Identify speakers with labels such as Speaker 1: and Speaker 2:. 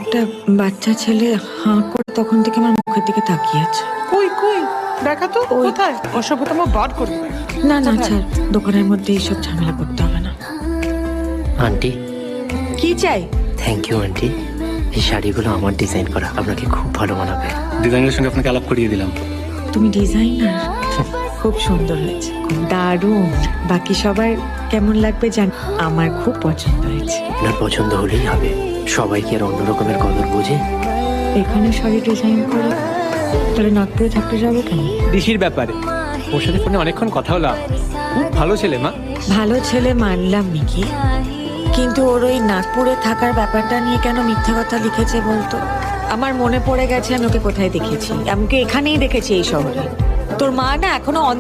Speaker 1: একটা বাচ্চা ছেলে হাঁ করে তখন থেকে আমার মুখের দিকে তাকিয়ে আছে।
Speaker 2: কই কই দেখা তো কোথায়? অসভ্যতা আমার বার করে দেবে।
Speaker 1: না না ছাড়, দোকানের মধ্যে এইসব ঝামেলা করতে হবে না।
Speaker 3: আন্টি,
Speaker 1: কি চাই?
Speaker 3: Thank you aunty. এই শাড়িগুলো আমার ডিজাইন করা, আপনাকে খুব ভালো মানাবে।
Speaker 4: ডিজাইনের সঙ্গে আপনাকে আলাপ করিয়ে দিলাম।
Speaker 1: তুমি ডিজাইনার? খুব সুন্দর হয়েছে, খুব দারুণ। বাকি সবার কেমন লাগবে জান, আমার খুব পছন্দ হয়েছে।
Speaker 3: আপনার পছন্দ হলেই হবে, সবাই কি আর অন্য রকমের কদর বোঝে?
Speaker 1: এখানে শাড়ি ডিজাইন করে তাহলে নাগপুরে থাকতে যাবো কেন?
Speaker 4: ঋষির ব্যাপারে ওর সাথে ফোনে অনেকক্ষণ কথা হলো। খুব ভালো ছেলে মা।
Speaker 1: ভালো ছেলে মানলাম মিকি, কিন্তু ওর ওই নাগপুরে থাকার ব্যাপারটা নিয়ে কেন মিথ্যে কথা লিখেছে বলতো? আমার মনে পড়ে গেছে আমি ওকে কোথায় দেখেছি। আমি ওকে এখানেই দেখেছি, এই শহরে। তোর মা না এখনো